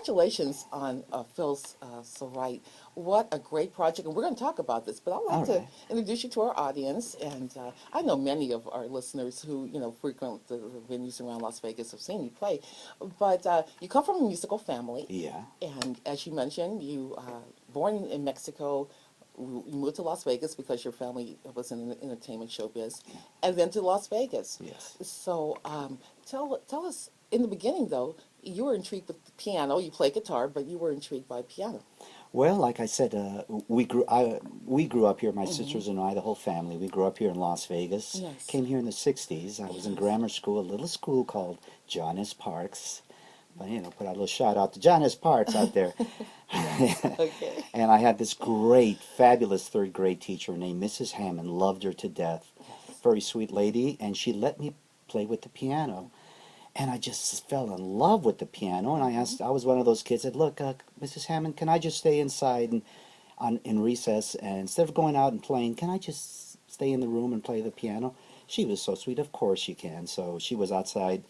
congratulations on Phil's So Right. What a great project. And we're going to talk about this, but I'd like All to right. introduce you to our audience. And I know many of our listeners who, frequent the venues around Las Vegas have seen you play. But you come from a musical family. Yeah. And as you mentioned, you born in Mexico, you moved to Las Vegas because your family was in the entertainment showbiz, and then to Las Vegas. Yes. So tell us, in the beginning though, you were intrigued with the piano. You play guitar, but you were intrigued by piano. Well, like I said, we grew up here. My Hmm. sisters and I, the whole family, we grew up here in Las Vegas. Yes. Came here in the '60s. I was in Yes. grammar school, a little school called John S. Parks. But, put out a little shout out to John S. Parks out there. Yes. Okay. And I had this great, fabulous third grade teacher named Mrs. Hammond. Loved her to death. Yes. Very sweet lady, and she let me play with the piano. And I just fell in love with the piano. And I was one of those kids that, look, Mrs. Hammond, can I just stay inside in recess, and instead of going out and playing, can I just stay in the room and play the piano? She was so sweet. Of course you can. So she was outside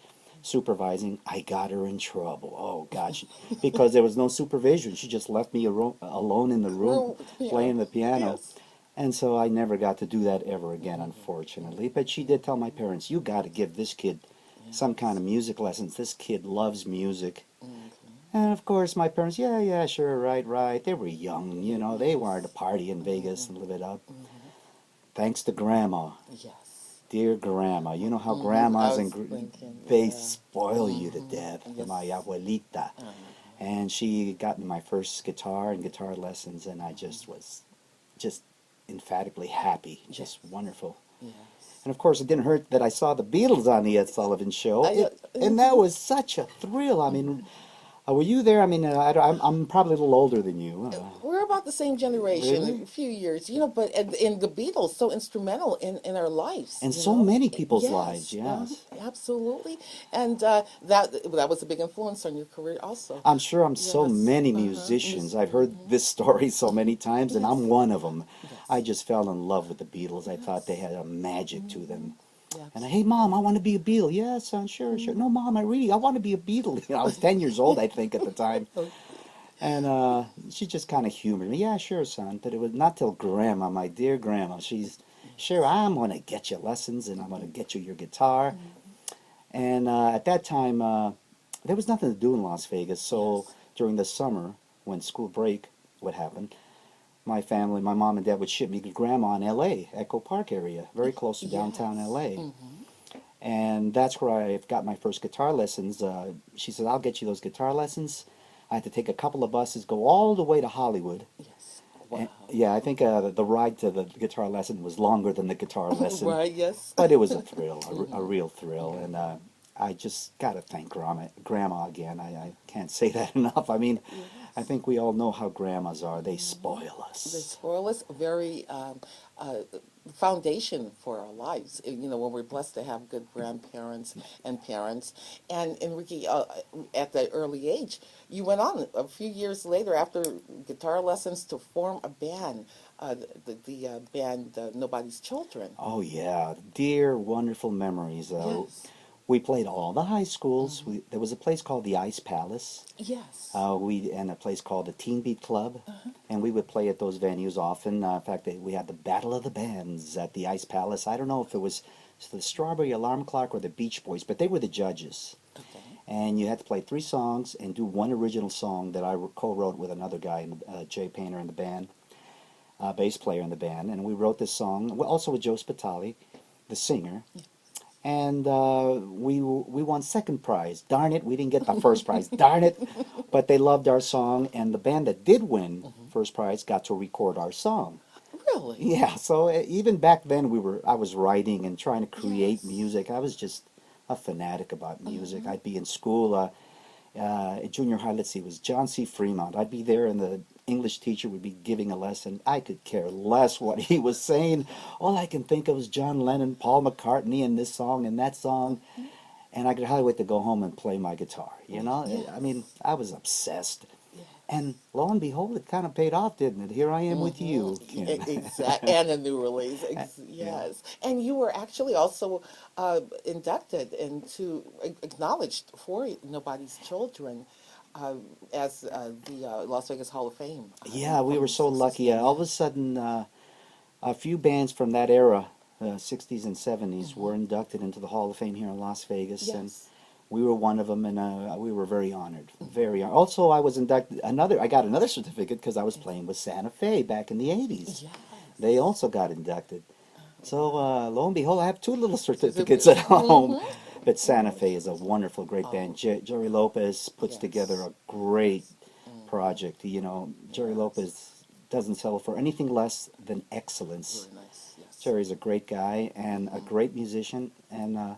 supervising. I got her in trouble. Oh gosh, because there was no supervision. She just left me alone in the room Room with the piano. playing the piano. Yes. And so I never got to do that ever again, unfortunately. But she did tell my parents, you got to give this kid some kind of music lessons. This kid loves music. Okay. And of course, my parents, yeah, yeah, sure, right, right. They were young, they wanted to party in Vegas and live it up. Thanks to Grandma, Yes. dear Grandma. You know how I grandmas was thinking, they yeah. spoil you to death. Yes. My abuelita. And she got me my first guitar and guitar lessons, and I just was just emphatically happy, just wonderful. Yes. And of course, it didn't hurt that I saw the Beatles on the Ed Sullivan Show, and that was such a thrill. I mean, were you there? I mean, I'm probably a little older than you. We're about the same generation, Really? a few years, but and the Beatles so instrumental in our lives, And so many people's lives, Yes, yes. absolutely, and that was a big influence on your career also. I'm sure I'm so Yes, many musicians. I've heard this story so many times, and yes, I'm one of them. I yes, just fell in love with the Beatles. I thought they yes, had a magic to them. And yes. hey, Mom, I want to be a Beatle. Yeah, son, sure, sure. No, Mom, I want to be a Beatle. I was 10 years old, I think, at the time. Okay. And she just kind of humored me. Yeah, sure, son. But it was not till Grandma, my dear Grandma, she's, sure, I'm going to get you lessons and I'm going to get you your guitar. And at that time, there was nothing to do in Las Vegas. So Yes. during the summer, when school break would happen, my family, my mom and dad would ship me to Grandma in L.A., Echo Park area, very close to downtown Yes. L.A. Mm-hmm. And that's where I got my first guitar lessons. She said, I'll get you those guitar lessons. I had to take a couple of buses, go all the way to Hollywood. Yes. And, Wow. yeah, I think the ride to the guitar lesson was longer than the guitar lesson. Right. Yes. But it was a thrill, a Mhm. real thrill. And I just got to thank Grandma again. I can't say that enough. I mean, I Yes. think we all know how grandmas are. They Mhm. spoil They us. spoil us very foundation for our lives. When we're blessed to have good grandparents and parents. And Enrique, at that early age, you went on a few years later after guitar lessons to form a band, the band Nobody's Children. Oh, yeah. Dear, wonderful memories. Yes. We played all the high schools. Hmm. There was a place called the Ice Palace. Yes. And a place called the Teen Beat Club, Uh-huh. and we would play at those venues often. In fact, we had the Battle of the Bands at the Ice Palace. I don't know if it was the Strawberry Alarm Clock or the Beach Boys, but they were the judges. Okay. And you had to play 3 songs and do one original song that I co-wrote with another guy, Jay Painter in the band, bass player in the band, and we wrote this song also with Joe Spitali, the singer. And we won second prize. Darn it, we didn't get the first prize. Darn it. But they loved our song, and the band that did win first prize got to record our song. Really? Yeah, so even back then I was writing and trying to create Yes. music. I was just a fanatic about music. Mm-hmm. I'd be in school, at junior high, let's see, it was John C. Fremont. I'd be there and the English teacher would be giving a lesson. I could care less what he was saying. All I can think of was John Lennon, Paul McCartney, and this song and that song. And I could hardly wait to go home and play my guitar. Yes. I mean, I was obsessed. Yes. And lo and behold, it kind of paid off, didn't it? Here I am with you, Kim. Exactly, and a new release. Yeah. Yes, and you were actually also inducted and to acknowledged for Nobody's Children. as the Las Vegas Hall of Fame. Yeah, we were so 60s, lucky. All of a sudden, a few bands from that era, 60s and 70s, were inducted into the Hall of Fame here in Las Vegas, and Yes. we were one of them, and we were very honored. Very honored. Also, I was inducted. I got another certificate because I was playing with Santa Fe back in the 80s. Yes. They also got inducted. So lo and behold, I have two little certificates at home. But Santa Fe is a wonderful, great band. Jerry Lopez puts Yes. together a great project. You know, Jerry Yes. Lopez doesn't settle for anything less than excellence. Very nice. Yes. Jerry's a great guy and a great musician, and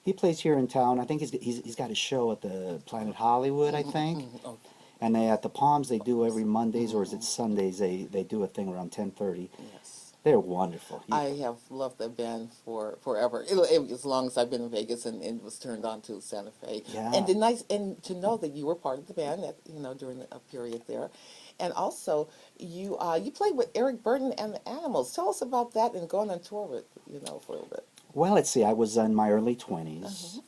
he plays here in town. I think he's got a show at the Planet Hollywood, I think. Oh, And they at the Palms they do every Mondays, or is it Sundays? They do a thing around 10:30. yes. They're wonderful. I have loved that band for forever. As long as I've been in Vegas and was turned on to Santa Fe. Yeah. And the nice and to know that you were part of the band that during a period there, and also you played with Eric Burden and the Animals. Tell us about that and going on tour with for a little bit. Well, let's see. I was in my early 20s,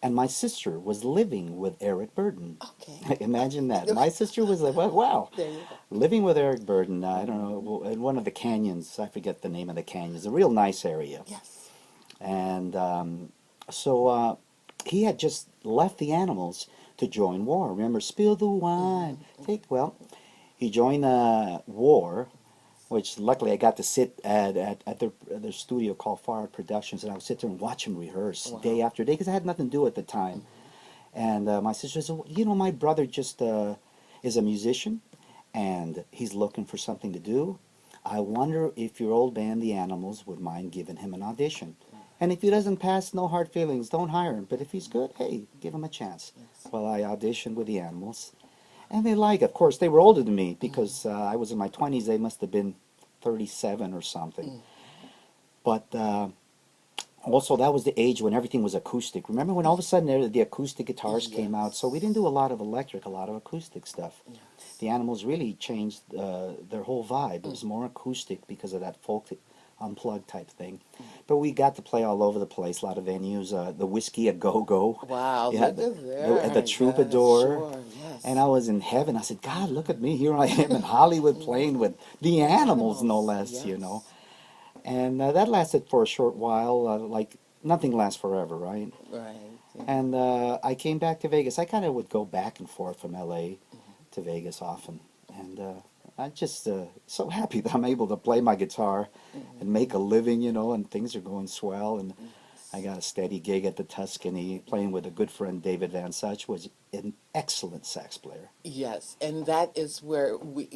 and my sister was living with Eric Burden. Okay. Imagine that. My sister was like, wow, There you go. living with Eric Burden. I don't know, in one of the canyons. I forget the name of the canyons. A real nice area. Yes. And so he had just left the Animals to join War. Remember, spill the wine. He joined War, which luckily I got to sit at their studio called Forward Productions, and I would sit there and watch him rehearse Wow. day after day because I had nothing to do at the time. And my sister said, my brother just is a musician, and he's looking for something to do. I wonder if your old band, The Animals, would mind giving him an audition. And if he doesn't pass, no hard feelings, don't hire him. But if he's good, hey, give him a chance. Yes. Well, I auditioned with The Animals, and they like it. Of course, they were older than me because I was in my 20s. They must have been 37 or something. But also, that was the age when everything was acoustic. Remember when all of a sudden the acoustic guitars came out? So we didn't do a lot of electric, a lot of acoustic stuff. Yes. The Animals really changed their whole vibe. It was more acoustic because of that folk unplugged type thing. But we got to play all over the place, a lot of venues. The Whiskey a Go Go. Wow. Yeah, Look at there. the Troubadour. Sure. Yes. And I was in heaven. I said, God, look at me. Here I am in Hollywood playing with the Animals, no less, Yes. And that lasted for a short while. Like, nothing lasts forever, right? Right. Yeah. And I came back to Vegas. I kind of would go back and forth from L.A. to Vegas often. And I'm just so happy that I'm able to play my guitar and make a living, and things are going swell. And I got a steady gig at the Tuscany, playing with a good friend, David Van Such, was an excellent sax player. Yes, and that is where we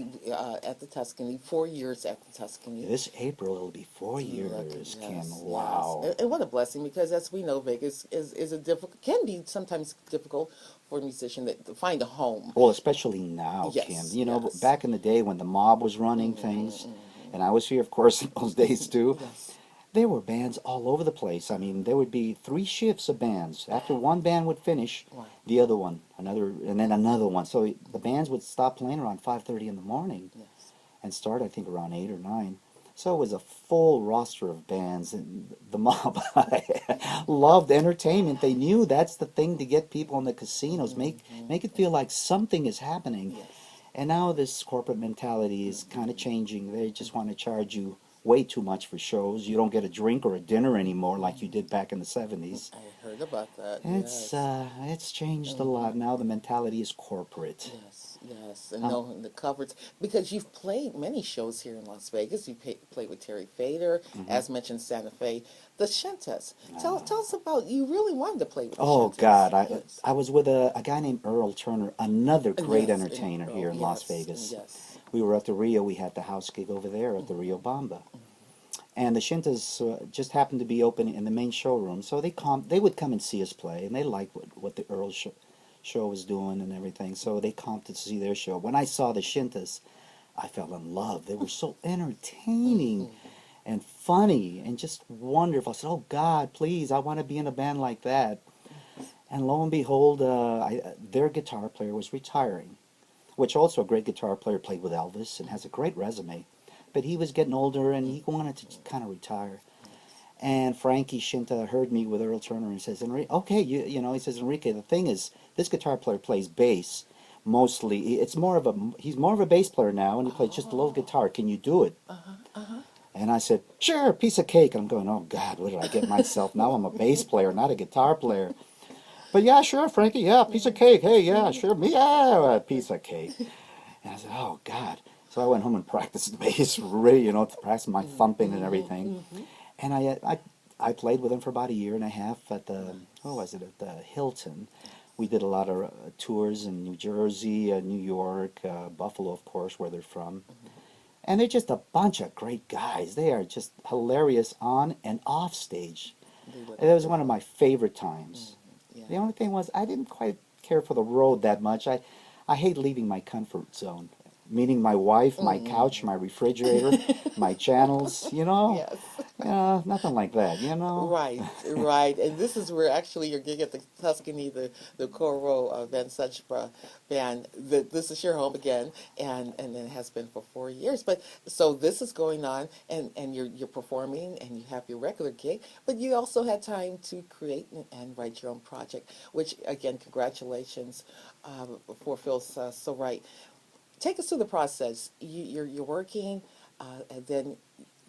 at the Tuscany, 4 years at the Tuscany. This April, it'll be 4 years, Yes, Kim. yes. Wow. And what a blessing, because as we know, Vegas is a difficult, can be sometimes difficult for a musician to find a home. Well, especially now, Yes, Kim. yes. Back in the day when the mob was running things, and I was here, of course, in those days too, Yes. there were bands all over the place. I mean, there would be 3 shifts of bands. After one band would finish, Wow. the other one, another, and then another one. So the bands would stop playing around 5:30 in the morning Yes. and start, I think, around 8 or 9. So it was a full roster of bands, and the mob loved entertainment. They knew that's the thing to get people in the casinos, make it feel like something is happening. Yes. And now this corporate mentality is kind of changing. They just want to charge you way too much for shows. You don't get a drink or a dinner anymore like you did back in the 70s. I heard about that. It's changed a lot. Now the mentality is corporate. Yes, yes, and knowing the coverage, because you've played many shows here in Las Vegas. You played with Terry Fader, as mentioned, Santa Fe, the Shintas. Tell us about, you really wanted to play with the Oh Shintas. God, Yes. I was with a guy named Earl Turner, another great Yes, entertainer and here in Las yes, Vegas. Yes. We were at the Rio. We had the house gig over there at the Rio Bamba. And the Shintas just happened to be open in the main showroom, so they would come and see us play, and they liked what the Earl show was doing and everything, so they comped to see their show. When I saw the Shintas, I fell in love. They were so entertaining and funny and just wonderful. I said, oh God, please, I want to be in a band like that. And lo and behold, their guitar player was retiring, which also a great guitar player, played with Elvis and has a great resume. But he was getting older and he wanted to kind of retire. And Frankie Shinta heard me with Earl Turner and says, Enrique, okay, he says, Enrique, the thing is, this guitar player plays bass mostly. He's more of a bass player now, and he plays just a little Oh. guitar. Can you do it? And I said, sure, piece of cake. I'm going, oh God, what did I get myself? Now I'm a bass player, not a guitar player. But yeah, sure, Frankie, yeah, piece of cake. Hey, yeah, sure, me, yeah, a piece of cake. And I said, oh God. So I went home and practiced bass, really, to practice my thumping and everything. And I played with him for about a year and a half at the, what was it, at the Hilton. We did a lot of tours in New Jersey, New York, Buffalo, of course, where they're from. And they're just a bunch of great guys. They are just hilarious on and off stage. They look It was one of wonderful. my favorite times. Yeah. The only thing was I didn't quite care for the road that much. I hate leaving my comfort zone, meaning my wife, my couch, my refrigerator, my channels, Yes. nothing like that. Right, right. And this is where actually your gig at the Tuscany, the Corro Van Suchbra band, this is your home again, and it has been for 4 years. But so this is going on, and you're performing, and you have your regular gig, but you also had time to create and write your own project, which again, congratulations for Phil So Right. Take us through the process. You're working, and then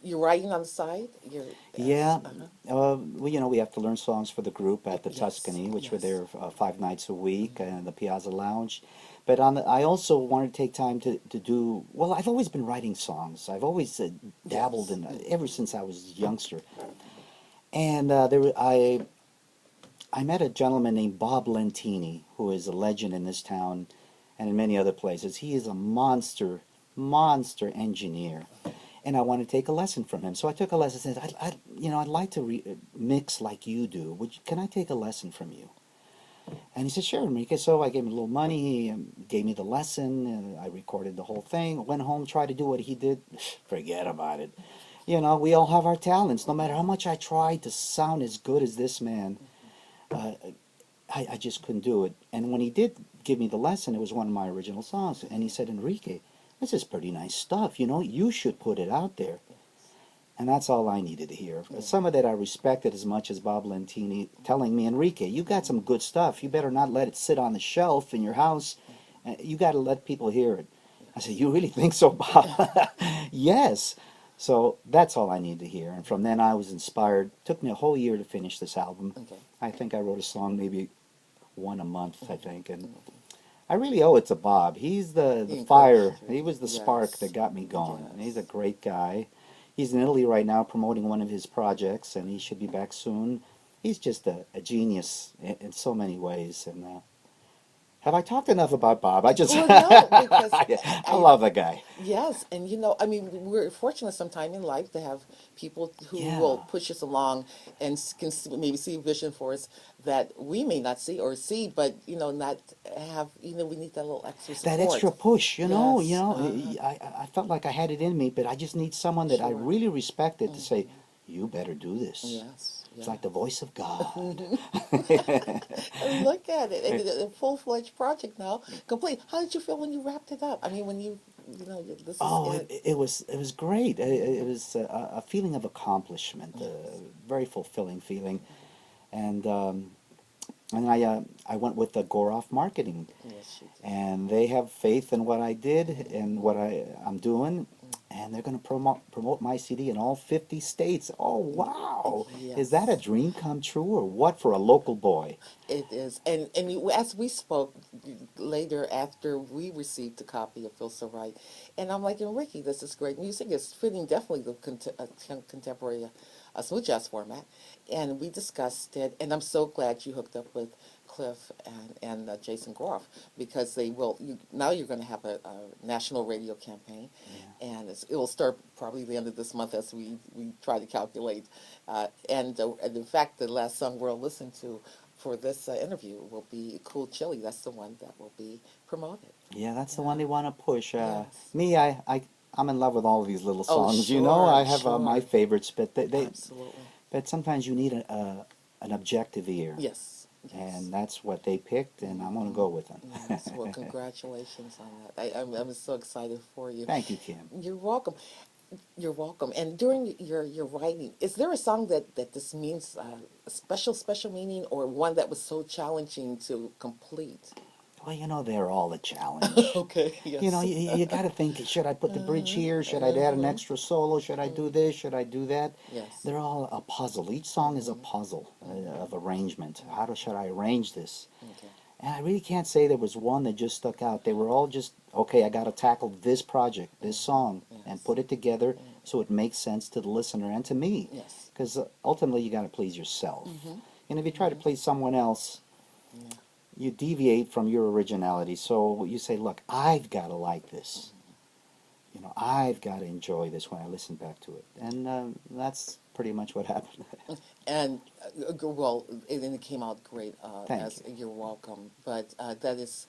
you're writing on the side. You're Yeah, uh-huh. we have to learn songs for the group at the Yes, Tuscany, which were yes. there 5 nights a week, and the Piazza Lounge. But I also wanted to take time to do. Well, I've always been writing songs. I've always dabbled Yes. in ever since I was a youngster. And I met a gentleman named Bob Lentini, who is a legend in this town and in many other places. He is a monster engineer, and I wanted to take a lesson from him. So I took a lesson. I said, I'd like to mix like you do. Can I take a lesson from you? And he said, sure, Enrique. So I gave him a little money. He gave me the lesson. And I recorded the whole thing. Went home, tried to do what he did. Forget about it. We all have our talents. No matter how much I tried to sound as good as this man, uh, I just couldn't do it. And when he did give me the lesson, it was one of my original songs. And he said, Enrique, this is pretty nice stuff. You should put it out there. And that's all I needed to hear. Yeah. Some of that I respected as much as Bob Lentini telling me, Enrique, you got some good stuff. You better not let it sit on the shelf in your house. You got to let people hear it. I said, you really think so, Bob? Yes. So that's all I need to hear. And from then I was inspired. It took me a whole year to finish this album. Okay. I think I wrote a song maybe one a month, I think. And I really owe it to Bob. He's the He fire. encouraged you. He was the spark that Yes. got me going. And he's a Yes. great guy. He's in Italy right now promoting one of his projects, and he should be back soon. He's just a genius in so many ways. And have I talked enough about Bob? I just Well, no, because I love the guy. yes, and I mean, we're fortunate sometime in life to have people who will Yeah. push us along and maybe see a vision for us that we may not see or see, but not have. We need that little extra That support. extra push, Yes. I felt like I had it in me, but I just need someone that I Sure. really respected to say, you better do this. Yes. It's Yeah. like the voice of God. And look at it, and a full-fledged project now, complete. How did you feel when you wrapped it up? I mean, when this is Oh, it. it was great. It was a feeling of accomplishment, a very fulfilling feeling, and I went with the Goroff Marketing, Yes, you did. and they have faith in what I did and what I'm doing, and they're going to promote my CD in all 50 states. Oh wow, is that a Yes. dream come true or what for a local boy? It is, and as we spoke later after we received a copy of Feel So Right, and I'm like, Ricky, this is great music. It's fitting definitely the contemporary smooth jazz format, and we discussed it. And I'm so glad you hooked up with Cliff and Jason Groff because they will. Now you're going to have a national radio campaign, and it will start probably the end of this month as we try to calculate. And in fact, the last song we'll listen to for this interview will be Cool Chili. That's the one that will be promoted. Yeah, that's the Yeah. one they want to push. Yes. Me, I'm in love with all of these little Oh, songs. I sure, have my sure. favorites, but Absolutely. but sometimes you need an objective ear, Yes. Yes. and that's what they picked, and I'm gonna go with them. Yes. Well, congratulations on that. I'm so excited for you. Thank you, Kim. You're welcome. You're welcome. And during your writing, is there a song that this means a special meaning, or one that was so challenging to complete? Well, you know, they're all a challenge. Okay, yes. You know, you got to think, should I put the bridge here? Should I add an extra solo? Should I do this? Should I do that? Yes. They're all a puzzle. Each song is a puzzle of arrangement. Should I arrange this? Okay. And I really can't say there was one that just stuck out. They were all just, okay, I got to tackle this project, this song, and Yes. put it together so it makes sense to the listener and to me. Yes. Because ultimately, you got to please yourself. And if you try to please someone else, Yeah. you deviate from your originality. So you say, look, I've got to like this. You know, I've got to enjoy this when I listen back to it. And that's pretty much what happened. And well, and it came out great. Thank As you're welcome. But that is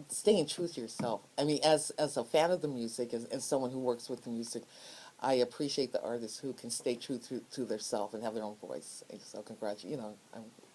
staying true to yourself. I mean, as a fan of the music, as someone who works with the music, I appreciate the artists who can stay true to themselves and have their own voice. And so, congratulations.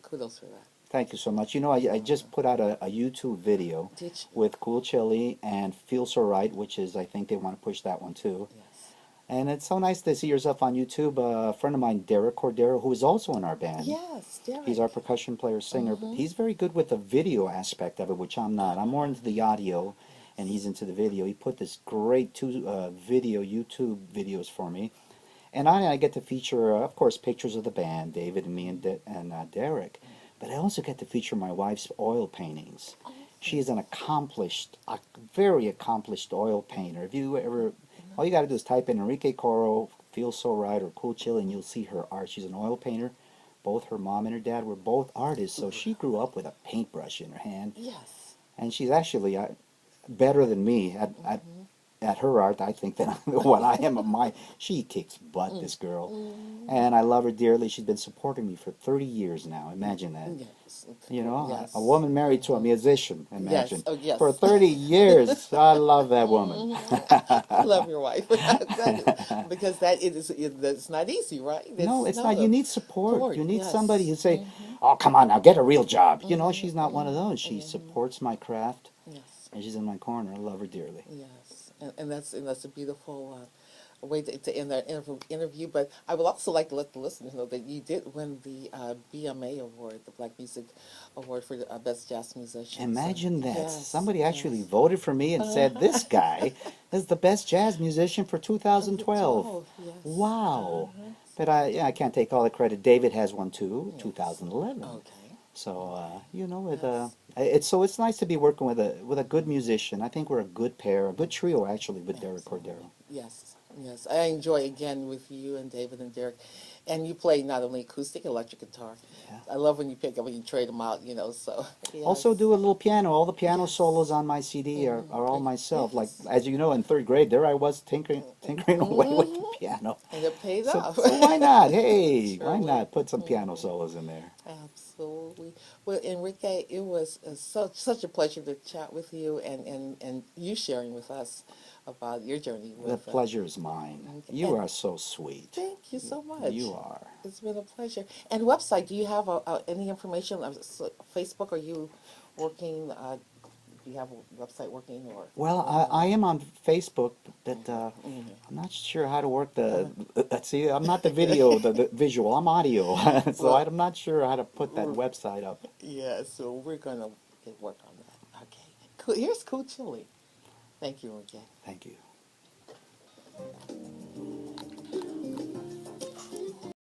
Kudos for that. Thank you so much. You know, I just put out a YouTube video Did you? with Cool Chili and Feel So Right, which is, I think they want to push that one too. Yes. And it's so nice to see yourself on YouTube. A friend of mine, Derek Cordero, who is also in our band. Yes, Derek. He's our percussion player, singer. But he's very good with the video aspect of it, which I'm not. I'm more into the audio, and he's into the video. He put this great video YouTube videos for me. And I get to feature, of course, pictures of the band, David and me and Derek. But I also get to feature my wife's oil paintings. She is an accomplished, a very accomplished oil painter. If you ever, all you got to do is type in Enrique Corro, Feel So Right, or Cool Chili, and you'll see her art. She's an oil painter. Both her mom and her dad were both artists, so she grew up with a paintbrush in her hand. Yes. And she's actually better than me at her art, I think, than what I am at mine. She kicks butt, this girl. And I love her dearly. She's been supporting me for 30 years now. Imagine that. Yes. You know, Yes. a woman married to a musician, imagine. Yes. Oh, yes. For 30 years. I love that woman. I love your wife. Because that's not easy, right? No, it's not. You need support. You need yes. somebody who say, oh, come on now, get a real job. You know, she's not one of those. She supports my craft, Yes. and she's in my corner. I love her dearly. Yes. And that's a beautiful way to end that interview. But I would also like to let the listeners know that you did win the BMA award, the Black Music Award for the Best Jazz Musician. Imagine that. Yes, Somebody actually yes. voted for me and said, this guy is the best jazz musician for 2012. Yes. Wow. But I can't take all the credit. David has one too, 2011. Okay. So you know, Yes. it's nice to be working with a good musician. I think we're a good pair, a good trio actually with Derek Cordero. Yes. Yes. I enjoy again with you and David and Derek. And you play not only acoustic, electric guitar. Yeah. I love when you pick up and you trade them out, so. Yes. Also do a little piano. All the piano Yes. solos on my CD are all myself. Like Yes. as you know, in third grade, there I was tinkering away with the piano. And it pays So, off. so why not? Hey, why Surely. not put some piano solos in there? Absolutely. Well, Enrique, it was such a pleasure to chat with you and you sharing with us about your journey The with pleasure is mine. Okay. You And- are so sweet. Thank you so much. You are. It's been a pleasure. And website, do you have any information? Facebook, are you working? Do you have a website working or? Well, I am on Facebook, but I'm not sure how to work the. See, I'm not the video, the visual. I'm audio, so Well- I'm not sure how to put that website up. Yeah, so we're gonna work on that. Okay. Cool. Here's Cool Chili. Thank you, Enrique. Thank you.